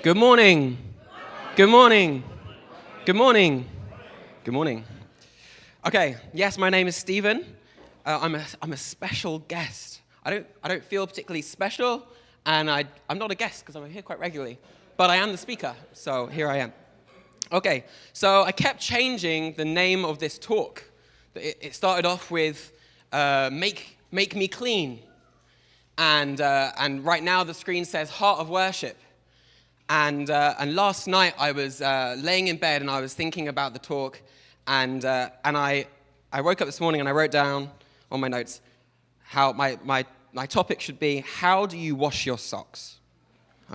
Good morning. Good morning. Good morning. Good morning. Okay, yes, my name is Stephen. I'm a special guest. I don't feel particularly special, and I'm not a guest because I'm here quite regularly, but I am the speaker, so here I am. Okay, so I kept changing the name of this talk. It started off with make me clean, and right now the screen says Heart of Worship. And last night I was laying in bed and I was thinking about the talk, and I woke up this morning and I wrote down on my notes how my topic should be, how do you wash your socks?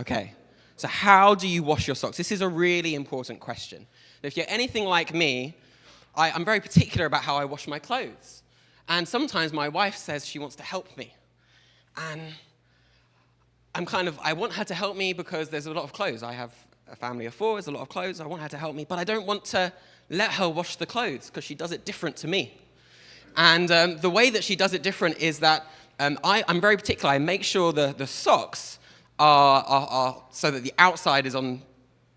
Okay, so how do you wash your socks? This is a really important question. If you're anything like me, I'm very particular about how I wash my clothes. And sometimes my wife says she wants to help me. And I want her to help me because there's a lot of clothes. I have a family of 4, there's a lot of clothes. I want her to help me, but I don't want to let her wash the clothes because she does it different to me. And the way that she does it different is that I'm very particular. I make sure the socks are so that the outside is on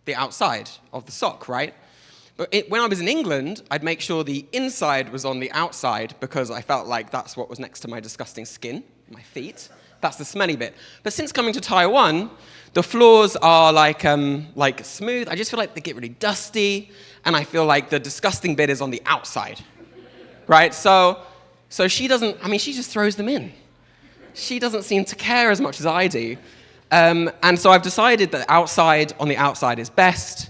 the outside of the sock, right? But when I was in England, I'd make sure the inside was on the outside because I felt like that's what was next to my disgusting skin, my feet. That's the smelly bit. But since coming to Taiwan, the floors are like smooth. I just feel like they get really dusty, and I feel like the disgusting bit is on the outside, right? So she doesn't. I mean, she just throws them in. She doesn't seem to care as much as I do, and so I've decided that on the outside is best.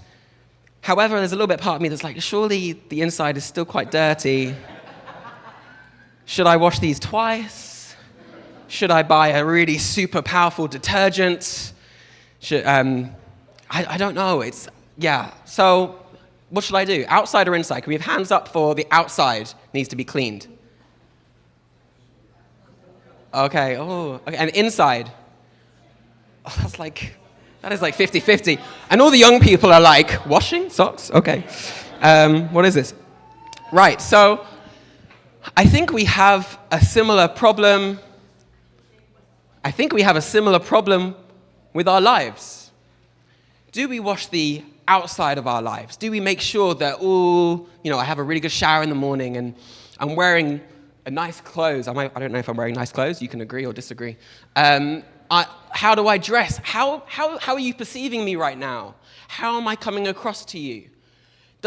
However, there's a little bit part of me that's like, surely the inside is still quite dirty. Should I wash these twice? Should I buy a really super powerful detergent? I don't know. So what should I do? Outside or inside? Can we have hands up for the outside needs to be cleaned? Okay. And inside? Oh, that is like 50-50. And all the young people are like, washing socks? Okay. What is this? Right. So I think we have a similar problem. I think we have a similar problem with our lives. Do we wash the outside of our lives? Do we make sure that, I have a really good shower in the morning and I'm wearing a nice clothes? I don't know if I'm wearing nice clothes. You can agree or disagree. How do I dress? How are you perceiving me right now? How am I coming across to you?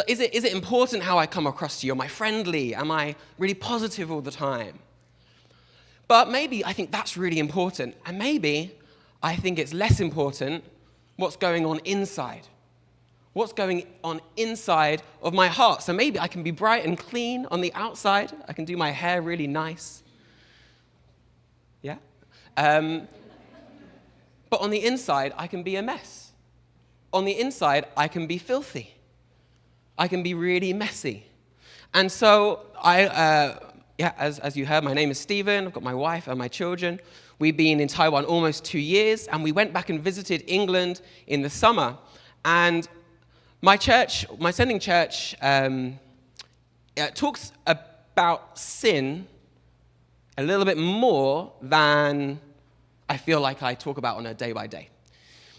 Is it important how I come across to you? Am I friendly? Am I really positive all the time? But maybe I think that's really important. And maybe I think it's less important what's going on inside. What's going on inside of my heart. So maybe I can be bright and clean on the outside. I can do my hair really nice. Yeah? But on the inside, I can be a mess. On the inside, I can be filthy. I can be really messy. And so as you heard, my name is Stephen. I've got my wife and my children. We've been in Taiwan almost 2 years, and we went back and visited England in the summer. And my sending church, talks about sin a little bit more than I feel like I talk about on a day-by-day.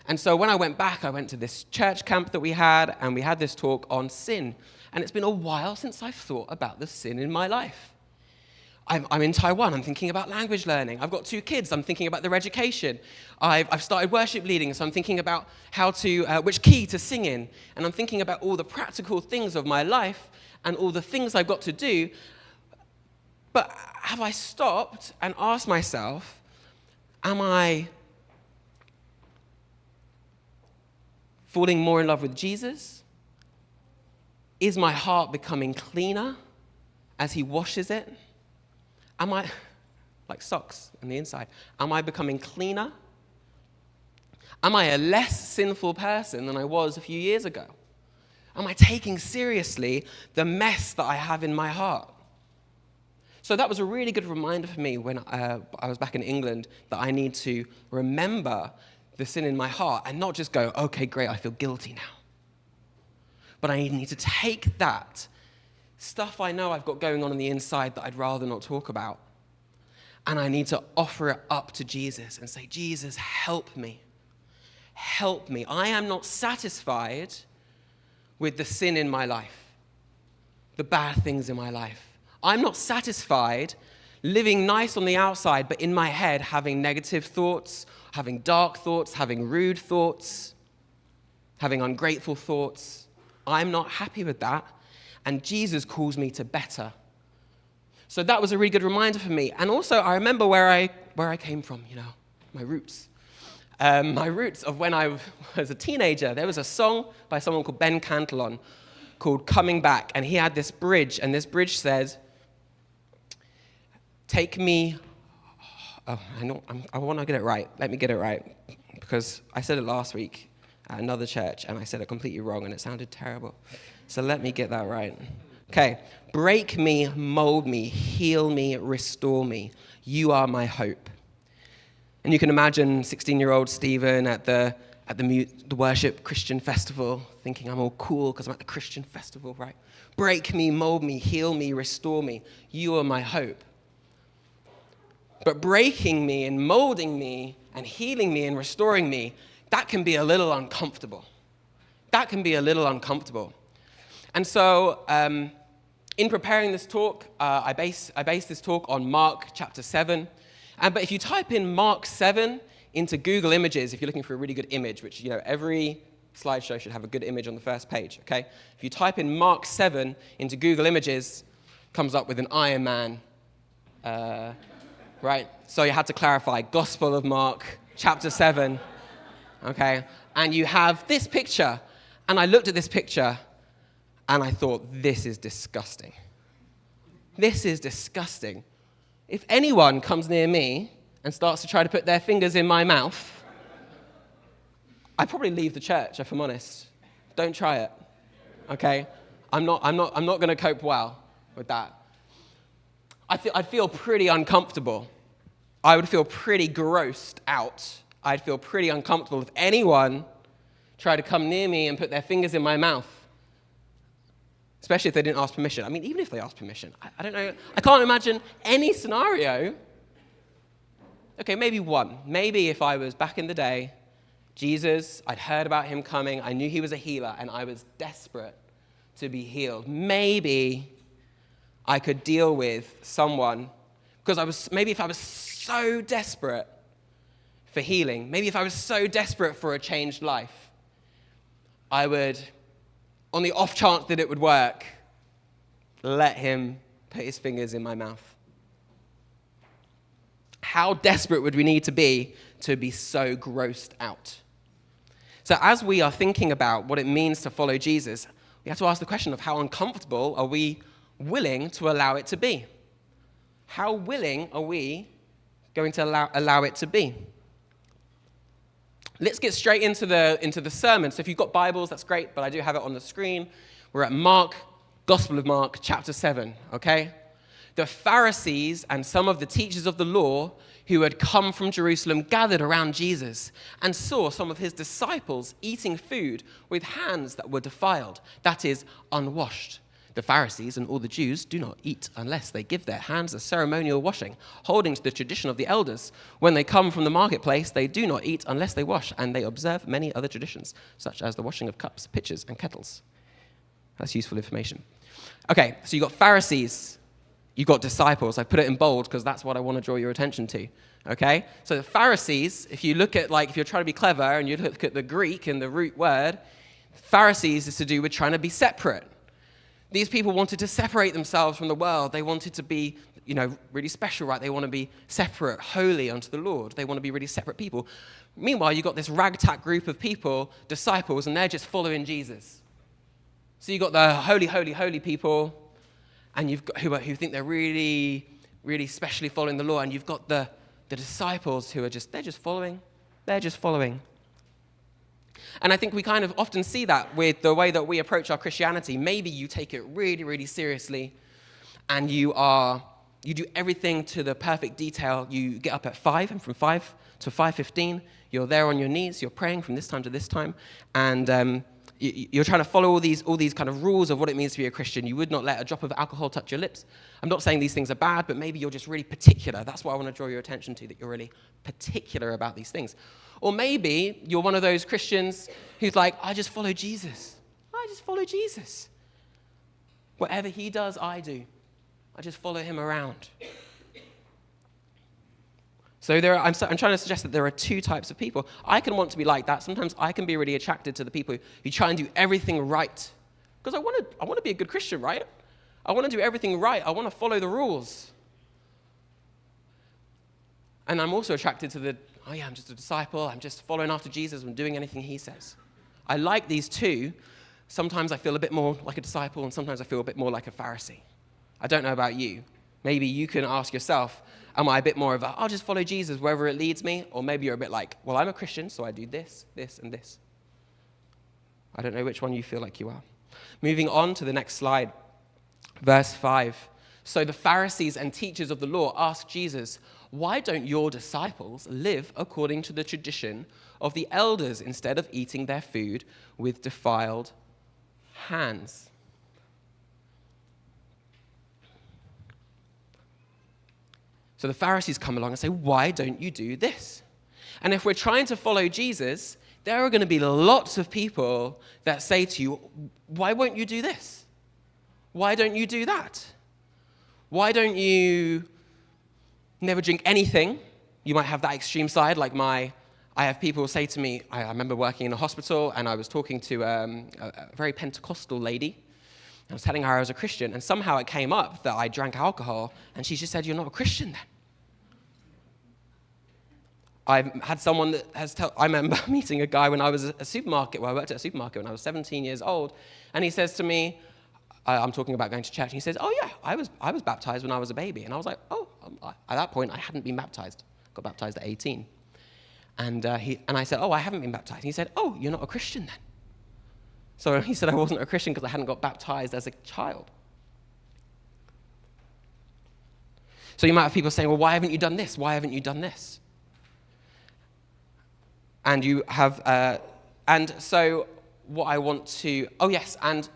And so when I went back, I went to this church camp that we had, and we had this talk on sin. And it's been a while since I've thought about the sin in my life. I'm in Taiwan, I'm thinking about language learning. I've got 2 kids, I'm thinking about their education. I've started worship leading, so I'm thinking about which key to sing in. And I'm thinking about all the practical things of my life and all the things I've got to do. But have I stopped and asked myself, am I falling more in love with Jesus? Is my heart becoming cleaner as he washes it? Am I, like socks on the inside, am I becoming cleaner? Am I a less sinful person than I was a few years ago? Am I taking seriously the mess that I have in my heart? So that was a really good reminder for me when I was back in England that I need to remember the sin in my heart and not just go, okay, great, I feel guilty now. But I need to take that stuff I know I've got going on the inside that I'd rather not talk about. And I need to offer it up to Jesus and say, Jesus, help me. help me. I am not satisfied with the sin in my life, the bad things in my life. I'm not satisfied living nice on the outside, but in my head having negative thoughts, having dark thoughts, having rude thoughts, having ungrateful thoughts. I'm not happy with that, and Jesus calls me to better. So that was a really good reminder for me. And also, I remember where I came from, my roots. My roots of when I was a teenager. There was a song by someone called Ben Cantillon called Coming Back, and he had this bridge, and this bridge said, take me, I want to get it right. Let me get it right, because I said it last week at another church, and I said it completely wrong, and it sounded terrible. So let me get that right. Okay, break me, mold me, heal me, restore me. You are my hope. And you can imagine 16-year-old Stephen at the worship Christian festival, thinking I'm all cool because I'm at the Christian festival, right? Break me, mold me, heal me, restore me. You are my hope. But breaking me and molding me and healing me and restoring me, that can be a little uncomfortable. That can be a little uncomfortable. And so, in preparing this talk, I base this talk on Mark chapter 7. But if you type in Mark 7 into Google Images, if you're looking for a really good image, which, every slideshow should have a good image on the first page, okay? If you type in Mark 7 into Google Images, comes up with an Iron Man, right? So you had to clarify, Gospel of Mark, chapter 7, okay? And you have this picture. And I looked at this picture, and I thought, this is disgusting. This is disgusting. If anyone comes near me and starts to try to put their fingers in my mouth, I'd probably leave the church, if I'm honest. Don't try it, okay? I'm not going to cope well with that. I'd feel pretty uncomfortable. I would feel pretty grossed out. I'd feel pretty uncomfortable if anyone tried to come near me and put their fingers in my mouth. Especially if they didn't ask permission. I mean, even if they asked permission, I don't know. I can't imagine any scenario. Okay, maybe one. Maybe if I was back in the day, Jesus, I'd heard about him coming, I knew he was a healer, and I was desperate to be healed. Maybe I could deal with someone, because maybe if I was so desperate for healing, maybe if I was so desperate for a changed life, I would, on the off chance that it would work, let him put his fingers in my mouth. How desperate would we need to be so grossed out? So as we are thinking about what it means to follow Jesus, we have to ask the question of how uncomfortable are we willing to allow it to be? How willing are we going to allow it to be? Let's get straight into the sermon. So if you've got Bibles, that's great, but I do have it on the screen. We're at Mark, Gospel of Mark, chapter 7, okay? The Pharisees and some of the teachers of the law who had come from Jerusalem gathered around Jesus and saw some of his disciples eating food with hands that were defiled, that is, unwashed. The Pharisees and all the Jews do not eat unless they give their hands a ceremonial washing, holding to the tradition of the elders. When they come from the marketplace, they do not eat unless they wash, and they observe many other traditions, such as the washing of cups, pitchers, and kettles. That's useful information. Okay, so you've got Pharisees, you've got disciples. I put it in bold because that's what I want to draw your attention to. Okay? So the Pharisees, if you look at, if you're trying to be clever and you look at the Greek and the root word, Pharisees is to do with trying to be separate. These people wanted to separate themselves from the world. They wanted to be, really special, right? They want to be separate, holy unto the Lord. They want to be really separate people. Meanwhile, you've got this ragtag group of people, disciples, and they're just following Jesus. So you've got the holy, holy, holy people, and you've got who think they're really, really specially following the law, and you've got the disciples who are they're just following. They're just following. And I think we kind of often see that with the way that we approach our Christianity. Maybe you take it really, really seriously, and you do everything to the perfect detail. You get up at 5, and from 5 to 5:15, you're there on your knees, you're praying from this time to this time, and you're trying to follow all these kind of rules of what it means to be a Christian. You would not let a drop of alcohol touch your lips. I'm not saying these things are bad, but maybe you're just really particular. That's what I want to draw your attention to, that you're really particular about these things. Or maybe you're one of those Christians who's like, I just follow Jesus. I just follow Jesus. Whatever he does, I do. I just follow him around. So I'm trying to suggest that there are two types of people. I can want to be like that. Sometimes I can be really attracted to the people who try and do everything right. Because I want to be a good Christian, right? I want to do everything right. I want to follow the rules. And I'm also attracted to I'm just a disciple. I'm just following after Jesus and doing anything he says. I like these two. Sometimes I feel a bit more like a disciple, and sometimes I feel a bit more like a Pharisee. I don't know about you. Maybe you can ask yourself, am I a bit more of I'll just follow Jesus wherever it leads me? Or maybe you're a bit like, well, I'm a Christian, so I do this, this, and this. I don't know which one you feel like you are. Moving on to the next slide, verse 5. So the Pharisees and teachers of the law asked Jesus, why don't your disciples live according to the tradition of the elders instead of eating their food with defiled hands? So the Pharisees come along and say, why don't you do this? And if we're trying to follow Jesus, there are going to be lots of people that say to you, why won't you do this? Why don't you do that? Why don't you never drink anything? You might have that extreme side, like I have people say to me, I remember working in a hospital and I was talking to a very Pentecostal lady. I was telling her I was a Christian, and somehow it came up that I drank alcohol, and she just said, you're not a Christian then. I've had someone that I remember meeting a guy when I was at a supermarket, I worked at a supermarket when I was 17 years old, and he says to me, I'm talking about going to church, and he says, oh yeah, I was baptized when I was a baby. And I was like, at that point, I hadn't been baptized. Got baptized at 18. And I said, I haven't been baptized. And he said, you're not a Christian then. So he said I wasn't a Christian because I hadn't got baptized as a child. So you might have people saying, well, why haven't you done this? Why haven't you done this? And you have, and so what I want to, and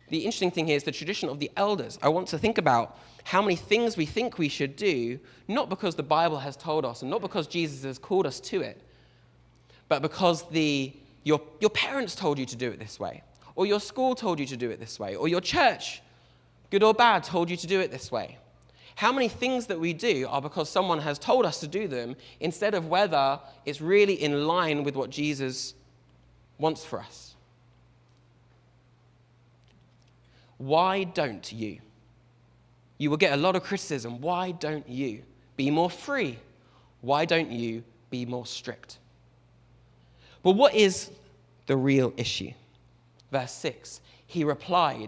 the interesting thing here is the tradition of the elders. I want to think about how many things we think we should do, not because the Bible has told us and not because Jesus has called us to it, but because your parents told you to do it this way, or your school told you to do it this way, or your church, good or bad, told you to do it this way. How many things that we do are because someone has told us to do them instead of whether it's really in line with what Jesus wants for us? Why don't you? You will get a lot of criticism. Why don't you be more free? Why don't you be more strict? But what is the real issue? Verse 6,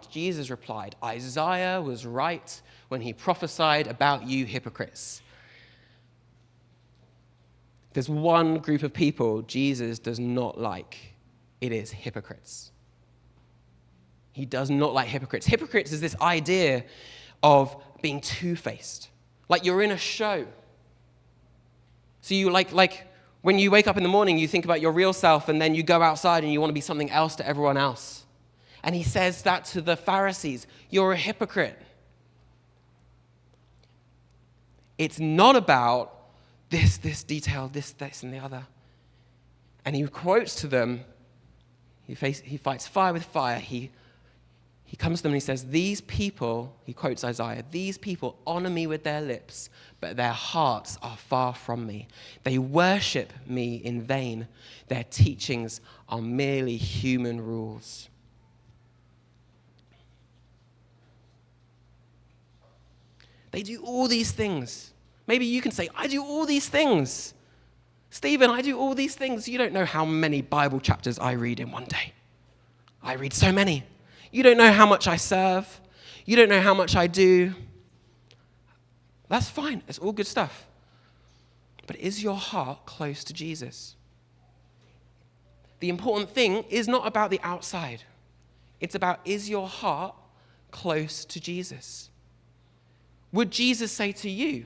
Jesus replied, Isaiah was right when he prophesied about you hypocrites. There's one group of people Jesus does not like. It is hypocrites. He does not like hypocrites. Hypocrites is this idea of being two-faced. Like you're in a show. So you like when you wake up in the morning, you think about your real self, and then you go outside and you want to be something else to everyone else. And he says that to the Pharisees. You're a hypocrite. It's not about this detail, this, and the other. And he quotes to them, he fights fire with fire. He comes to them and he says, these people, he quotes Isaiah, these people honor me with their lips, but their hearts are far from me. They worship me in vain. Their teachings are merely human rules. They do all these things. Maybe you can say, I do all these things. Stephen, I do all these things. You don't know how many Bible chapters I read in one day. I read so many. You don't know how much I serve. You don't know how much I do. That's fine. It's all good stuff. But is your heart close to Jesus? The important thing is not about the outside. It's about, is your heart close to Jesus? Would Jesus say to you,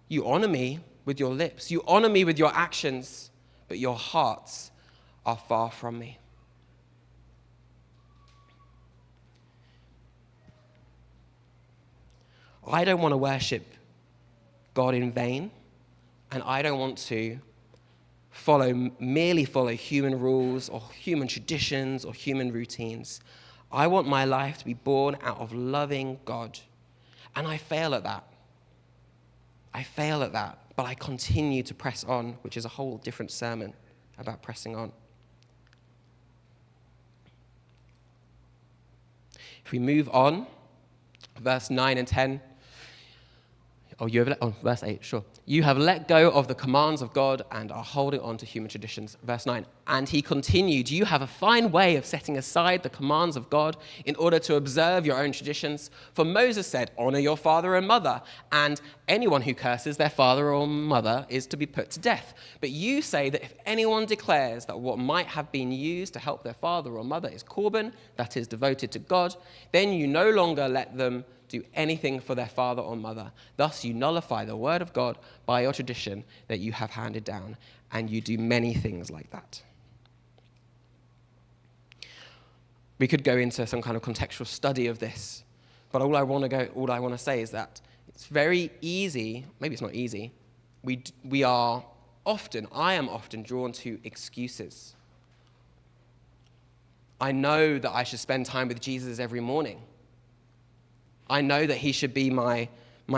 you honor me with your lips, you honor me with your actions, but your hearts are far from me? I don't want to worship God in vain, and I don't want to merely follow human rules or human traditions or human routines. I want my life to be born out of loving God. And I fail at that. But I continue to press on, which is a whole different sermon about pressing on. If we move on, verse 9 and 10. Verse 8, sure. You have let go of the commands of God and are holding on to human traditions. Verse 9. And he continued, you have a fine way of setting aside the commands of God in order to observe your own traditions. For Moses said, honor your father and mother, and anyone who curses their father or mother is to be put to death. But you say that if anyone declares that what might have been used to help their father or mother is korban, that is devoted to God, then you no longer let them do anything for their father or mother. Thus you nullify the word of God by your tradition that you have handed down, and you do many things like that. We could go into some kind of contextual study of this, but all I want to say is that it's very easy, maybe it's not easy, I am often drawn to excuses. I know that I should spend time with Jesus every morning. I know that he should be my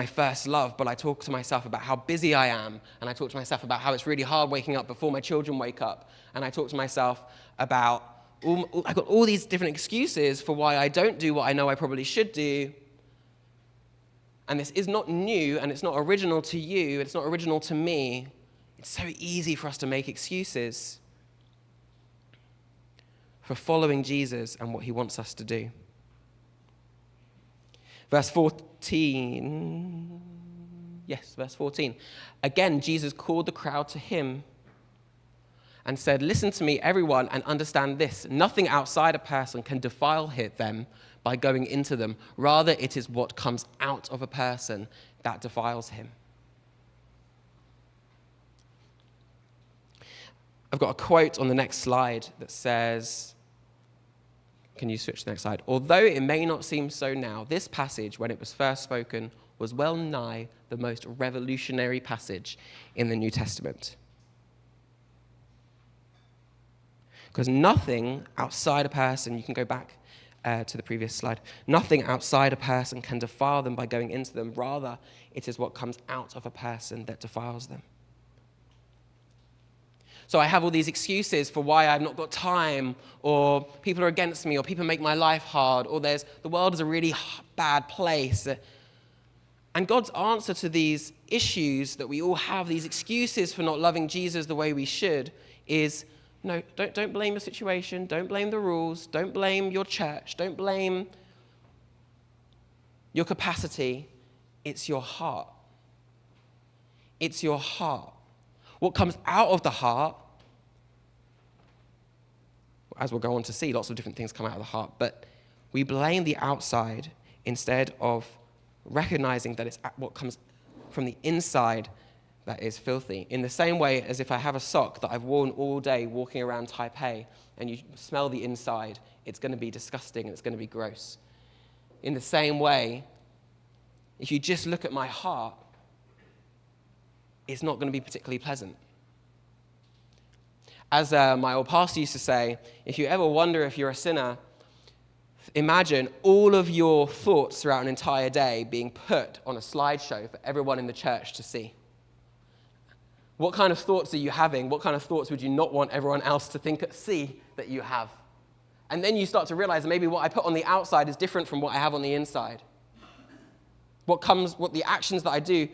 first love, but I talk to myself about how busy I am, and I talk to myself about how it's really hard waking up before my children wake up, and I talk to myself about, I've got all these different excuses for why I don't do what I know I probably should do, and this is not new, and it's not original to you, it's not original to me. It's so easy for us to make excuses for following Jesus and what he wants us to do. Verse 14. Again, Jesus called the crowd to him and said, listen to me, everyone, and understand this. Nothing outside a person can defile them by going into them. Rather, it is what comes out of a person that defiles him. I've got a quote on the next slide that says, can you switch to the next slide? Although it may not seem so now, this passage, when it was first spoken, was well nigh the most revolutionary passage in the New Testament. Because nothing outside a person, you can go back to the previous slide, nothing outside a person can defile them by going into them. Rather, it is what comes out of a person that defiles them. So I have all these excuses for why I've not got time, or people are against me, or people make my life hard, or the world is a really bad place. And God's answer to these issues that we all have, these excuses for not loving Jesus the way we should, is no, don't blame your situation, don't blame the rules, don't blame your church, don't blame your capacity. It's your heart. It's your heart. What comes out of the heart, as we'll go on to see, lots of different things come out of the heart, but we blame the outside instead of recognizing that it's what comes from the inside that is filthy. In the same way as if I have a sock that I've worn all day walking around Taipei and you smell the inside, it's going to be disgusting and it's going to be gross. In the same way, if you just look at my heart, it's not going to be particularly pleasant. As my old pastor used to say, if you ever wonder if you're a sinner, imagine all of your thoughts throughout an entire day being put on a slideshow for everyone in the church to see. What kind of thoughts are you having? What kind of thoughts would you not want everyone else to see that you have? And then you start to realize maybe what I put on the outside is different from what I have on the inside. What the actions that I do,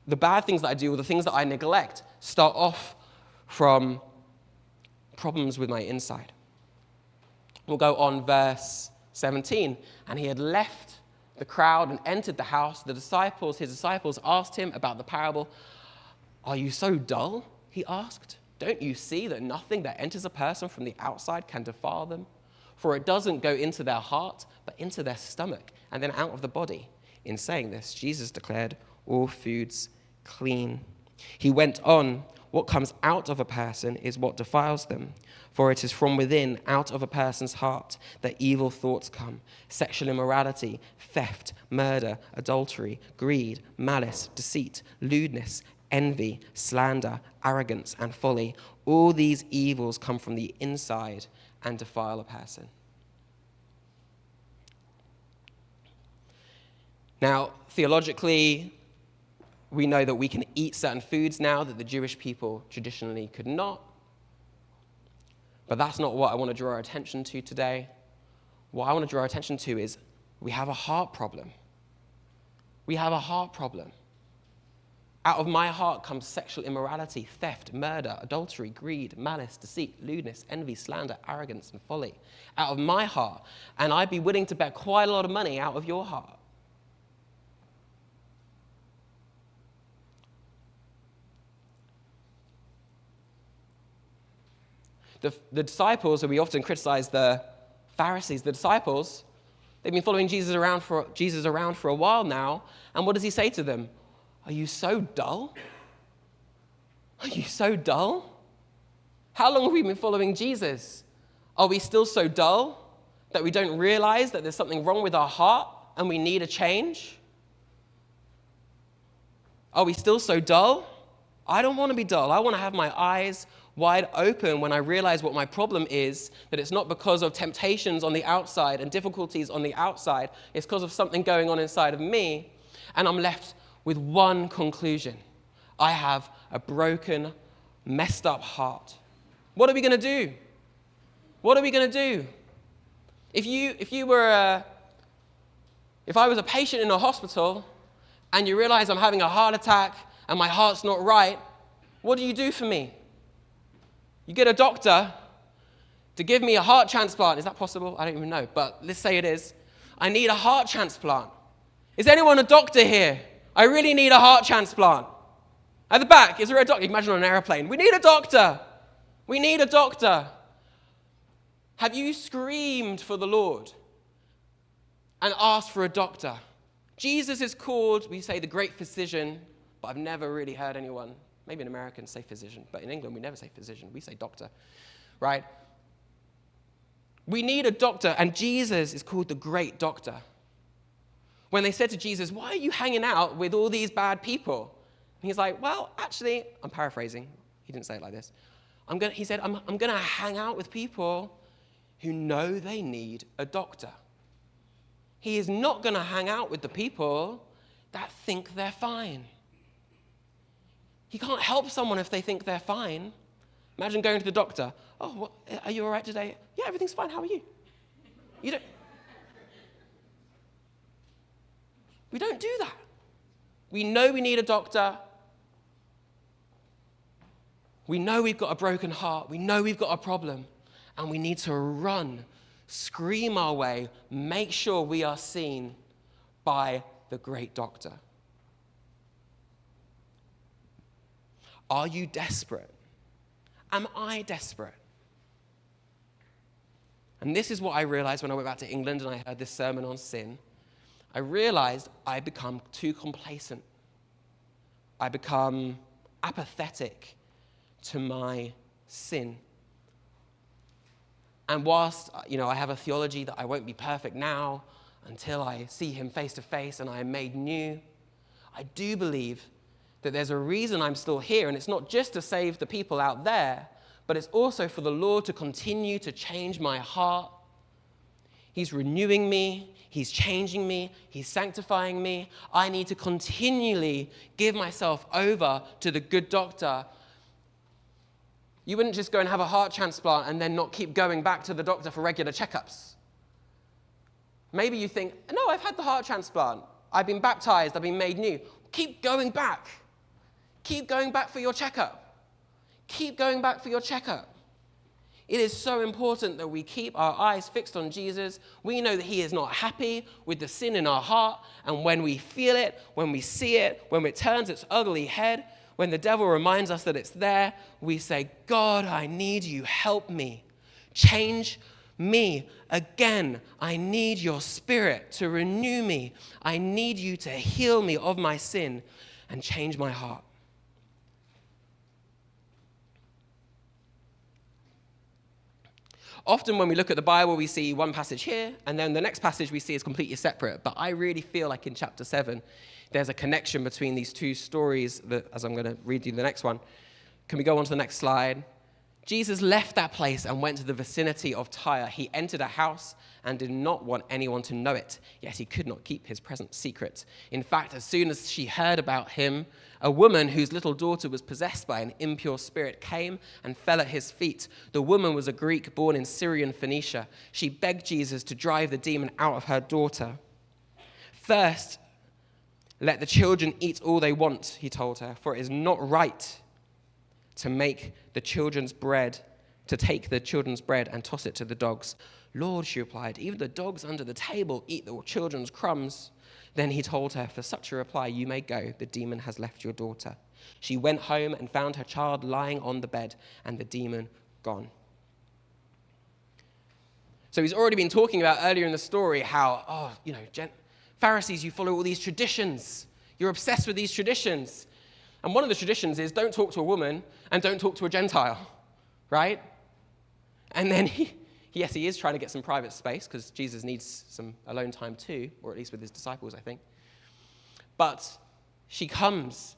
the bad things that I do, or the things that I neglect, start off from problems with my inside. We'll go on verse 17. And he had left the crowd and entered the house. His disciples asked him about the parable. Are you so dull? He asked. Don't you see that nothing that enters a person from the outside can defile them? For it doesn't go into their heart, but into their stomach, and then out of the body. In saying this, Jesus declared all foods clean. He went on, what comes out of a person is what defiles them. For it is from within, out of a person's heart, that evil thoughts come. Sexual immorality, theft, murder, adultery, greed, malice, deceit, lewdness, envy, slander, arrogance, and folly. All these evils come from the inside and defile a person. Now, theologically, we know that we can eat certain foods now that the Jewish people traditionally could not. But that's not what I want to draw our attention to today. What I want to draw our attention to is we have a heart problem. We have a heart problem. Out of my heart comes sexual immorality, theft, murder, adultery, greed, malice, deceit, lewdness, envy, slander, arrogance, and folly. Out of my heart. And I'd be willing to bet quite a lot of money out of your heart. The disciples, and we often criticize the Pharisees, the disciples, they've been following Jesus around for a while now. And what does he say to them? Are you so dull? Are you so dull? How long have we been following Jesus? Are we still so dull that we don't realize that there's something wrong with our heart and we need a change? Are we still so dull? I don't want to be dull. I want to have my eyes wide open when I realize what my problem is, that it's not because of temptations on the outside and difficulties on the outside. It's because of something going on inside of me. And I'm left with one conclusion. I have a broken, messed up heart. What are we going to do? What are we going to do? If I was a patient in a hospital and you realize I'm having a heart attack and my heart's not right, what do you do for me? You get a doctor to give me a heart transplant. Is that possible? I don't even know, but let's say it is. I need a heart transplant. Is anyone a doctor here? I really need a heart transplant. At the back, is there a doctor? Imagine on an airplane. We need a doctor. We need a doctor. Have you screamed for the Lord and asked for a doctor? Jesus is called, we say, the great physician, but I've never really heard anyone, maybe an American, say physician, but in England we never say physician, we say doctor, right? We need a doctor, and Jesus is called the great doctor. When they said to Jesus, why are you hanging out with all these bad people? And he's like, well, actually, I'm paraphrasing. He didn't say it like this. He said, I'm going to hang out with people who know they need a doctor. He is not going to hang out with the people that think they're fine. He can't help someone if they think they're fine. Imagine going to the doctor. Oh, are you all right today? Yeah, everything's fine. How are you? We don't do that. We know we need a doctor. We know we've got a broken heart. We know we've got a problem. And we need to run, scream our way, make sure we are seen by the great doctor. Are you desperate? Am I desperate? And this is what I realized when I went back to England and I heard this sermon on sin. I realized I become too complacent. I become apathetic to my sin. And whilst, I have a theology that I won't be perfect now until I see him face to face and I am made new, I do believe that there's a reason I'm still here, and it's not just to save the people out there, but it's also for the Lord to continue to change my heart. He's renewing me, he's changing me, he's sanctifying me. I need to continually give myself over to the good doctor. You wouldn't just go and have a heart transplant and then not keep going back to the doctor for regular checkups. Maybe you think, no, I've had the heart transplant. I've been baptized, I've been made new. Keep going back. Keep going back for your checkup. Keep going back for your checkup. It is so important that we keep our eyes fixed on Jesus. We know that he is not happy with the sin in our heart. And when we feel it, when we see it, when it turns its ugly head, when the devil reminds us that it's there, we say, God, I need you. Help me. Change me again. I need your spirit to renew me. I need you to heal me of my sin and change my heart. Often when we look at the Bible, we see one passage here, and then the next passage we see is completely separate. But I really feel like in chapter 7, there's a connection between these two stories, that, as I'm going to read you the next one. Can we go on to the next slide? Jesus left that place and went to the vicinity of Tyre. He entered a house and did not want anyone to know it, yet he could not keep his presence secret. In fact, as soon as she heard about him, a woman whose little daughter was possessed by an impure spirit came and fell at his feet. The woman was a Greek born in Syrian Phoenicia. She begged Jesus to drive the demon out of her daughter. First, let the children eat all they want, he told her, for it is not right to take the children's bread and toss it to the dogs. Lord, she replied, even the dogs under the table eat the children's crumbs. Then he told her, for such a reply, you may go. The demon has left your daughter. She went home and found her child lying on the bed and the demon gone. So he's already been talking about earlier in the story how, Pharisees, you follow all these traditions. You're obsessed with these traditions. And one of the traditions is don't talk to a woman and don't talk to a Gentile, right? And then he is trying to get some private space because Jesus needs some alone time too, or at least with his disciples, I think. But she comes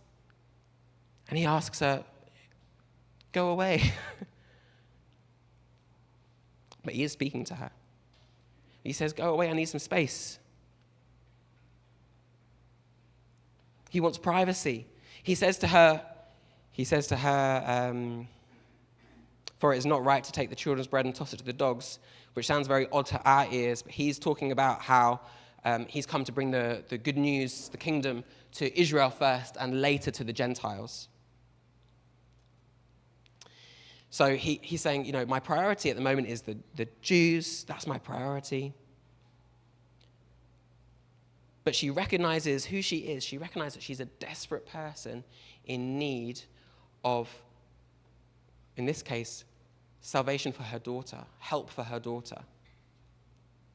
and he asks her, go away. But he is speaking to her. He says, go away, I need some space. He wants privacy. He says to her, for it is not right to take the children's bread and toss it to the dogs, which sounds very odd to our ears, but he's talking about how he's come to bring the good news, the kingdom, to Israel first and later to the Gentiles. So he's saying, my priority at the moment is the Jews. That's my priority. But she recognizes who she is. She recognizes that she's a desperate person in need of, in this case, salvation for her daughter, help for her daughter,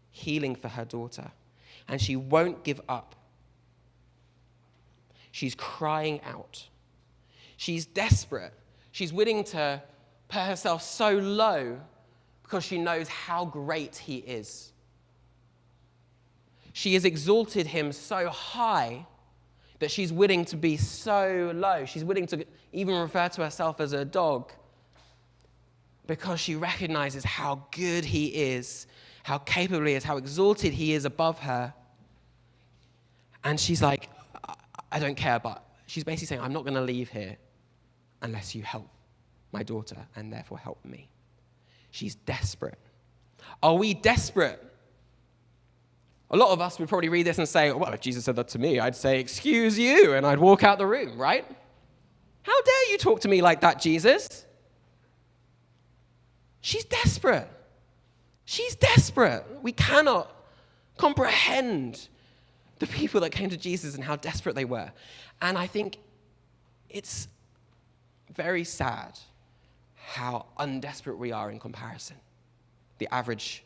healing for her daughter. And she won't give up. She's crying out. She's desperate. She's willing to put herself so low because she knows how great he is. She has exalted him so high that she's willing to be so low. She's willing to even refer to herself as a dog because she recognizes how good he is, how capable he is, how exalted he is above her. And she's like, I don't care, but she's basically saying, I'm not going to leave here unless you help my daughter and therefore help me. She's desperate. Are we desperate? A lot of us would probably read this and say, well, if Jesus said that to me, I'd say, excuse you, and I'd walk out the room, right? How dare you talk to me like that, Jesus? She's desperate. She's desperate. We cannot comprehend the people that came to Jesus and how desperate they were. And I think it's very sad how undesperate we are in comparison. The average,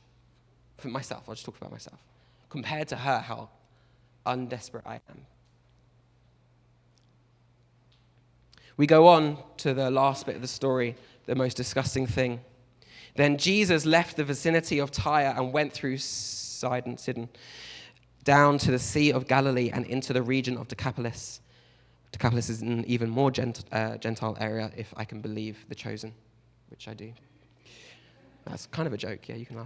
for myself, I'll just talk about myself. Compared to her, how undesperate I am. We go on to the last bit of the story, the most disgusting thing. Then Jesus left the vicinity of Tyre and went through Sidon, down to the Sea of Galilee and into the region of Decapolis. Decapolis is an even more Gentile area, if I can believe the chosen, which I do. That's kind of a joke, yeah, you can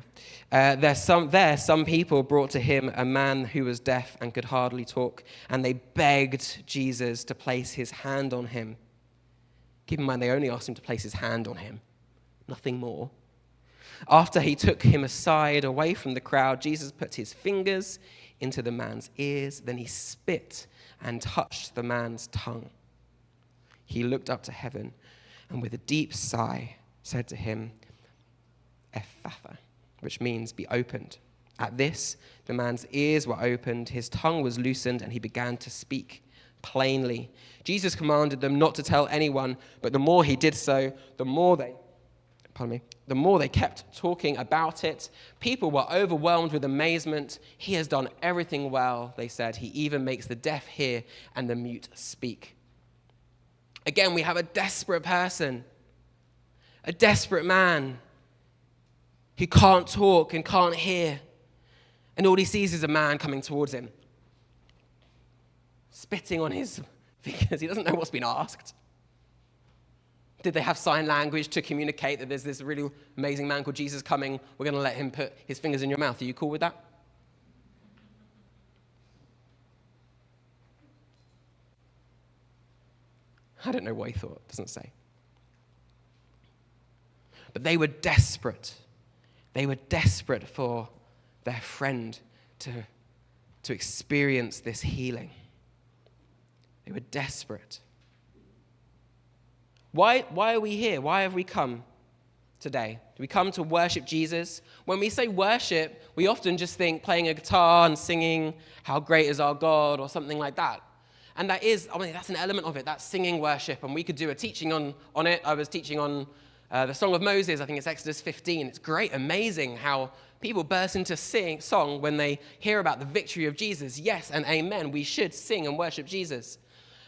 laugh. Some people brought to him a man who was deaf and could hardly talk, and they begged Jesus to place his hand on him. Keep in mind, they only asked him to place his hand on him, nothing more. After he took him aside away from the crowd, Jesus put his fingers into the man's ears, then he spit and touched the man's tongue. He looked up to heaven and with a deep sigh said to him, Ephphatha, which means be opened. At this, the man's ears were opened, his tongue was loosened, and he began to speak plainly. Jesus commanded them not to tell anyone, but the more he did so, the more they kept talking about it. People were overwhelmed with amazement. He has done everything well, they said. He even makes the deaf hear and the mute speak. Again, we have a desperate person, a desperate man who can't talk and can't hear. And all he sees is a man coming towards him, spitting on his fingers. He doesn't know what's been asked. Did they have sign language to communicate that there's this really amazing man called Jesus coming? We're going to let him put his fingers in your mouth. Are you cool with that? I don't know what he thought. It doesn't say. But they were desperate. They were desperate for their friend to experience this healing. They were desperate. Why are we here? Why have we come today? Do we come to worship Jesus? When we say worship, we often just think playing a guitar and singing, "How great is our God," or something like that. And that's an element of it. That's singing worship. And we could do a teaching on it. I was teaching on the Song of Moses. I think it's Exodus 15. It's great, amazing how people burst into song when they hear about the victory of Jesus. Yes and amen. We should sing and worship Jesus.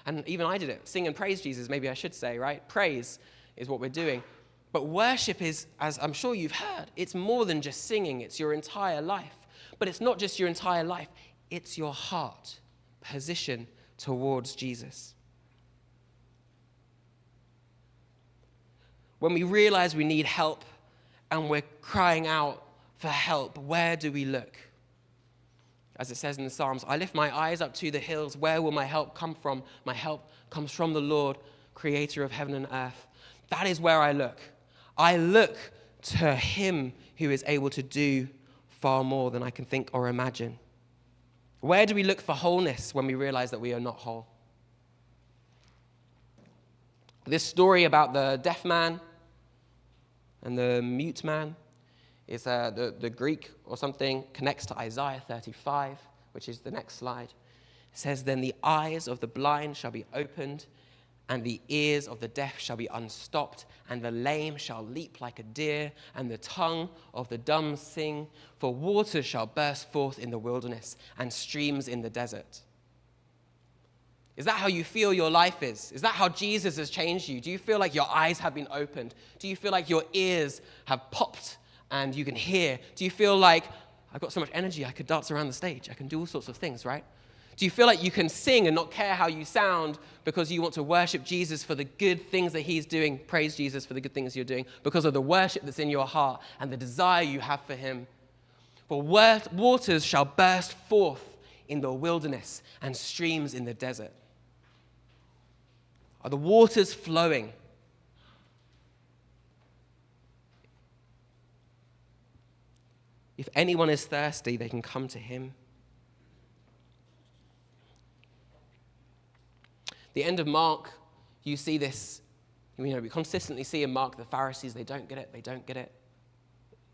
And even I did it. Sing and praise Jesus, maybe I should say, right? Praise is what we're doing. But worship is, as I'm sure you've heard, it's more than just singing. It's your entire life. But it's not just your entire life. It's your heart position towards Jesus. When we realize we need help and we're crying out for help, where do we look? As it says in the Psalms, I lift my eyes up to the hills. Where will my help come from? My help comes from the Lord, creator of heaven and earth. That is where I look. I look to him who is able to do far more than I can think or imagine. Where do we look for wholeness when we realize that we are not whole? This story about the deaf man and the mute man is the Greek or something connects to Isaiah 35, which is the next slide. It says, then the eyes of the blind shall be opened, and the ears of the deaf shall be unstopped, and the lame shall leap like a deer, and the tongue of the dumb sing, for waters shall burst forth in the wilderness, and streams in the desert. Is that how you feel your life is? Is that how Jesus has changed you? Do you feel like your eyes have been opened? Do you feel like your ears have popped and you can hear? Do you feel like, I've got so much energy, I could dance around the stage, I can do all sorts of things, right? Do you feel like you can sing and not care how you sound because you want to worship Jesus for the good things that he's doing, praise Jesus for the good things you're doing, because of the worship that's in your heart and the desire you have for him? For waters shall burst forth in the wilderness and streams in the desert. Are the waters flowing? If anyone is thirsty, they can come to him. The end of Mark, you see this, we consistently see in Mark the Pharisees, they don't get it.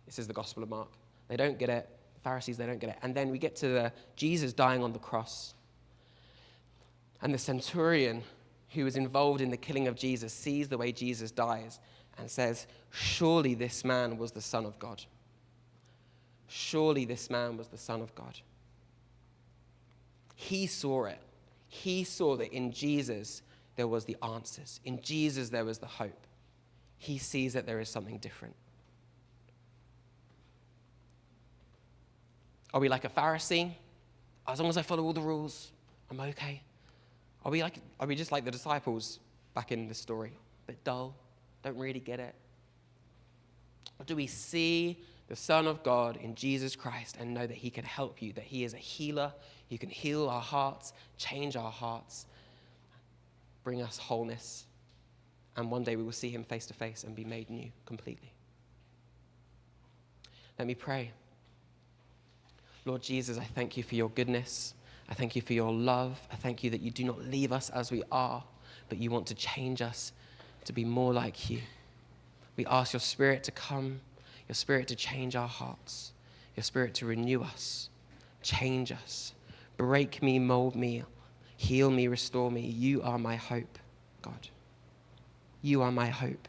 This is the Gospel of Mark. They don't get it. The Pharisees, they don't get it. And then we get to Jesus dying on the cross. And the centurion who was involved in the killing of Jesus sees the way Jesus dies and says, surely this man was the Son of God. Surely this man was the Son of God. He saw it. He saw that in Jesus there was the answers. In Jesus there was the hope. He sees that there is something different. Are we like a Pharisee? As long as I follow all the rules, I'm okay. Are we just like the disciples back in this story? A bit dull, don't really get it? Or do we see the Son of God in Jesus Christ and know that he can help you, that he is a healer, he can heal our hearts, change our hearts, bring us wholeness, and one day we will see him face to face and be made new completely? Let me pray. Lord Jesus, I thank you for your goodness. I thank you for your love. I thank you that you do not leave us as we are, but you want to change us to be more like you. We ask your Spirit to come, your Spirit to change our hearts, your Spirit to renew us, change us, break me, mold me, heal me, restore me. You are my hope, God. You are my hope.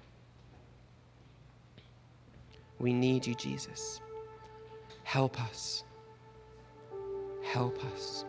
We need you, Jesus. Help us. Help us.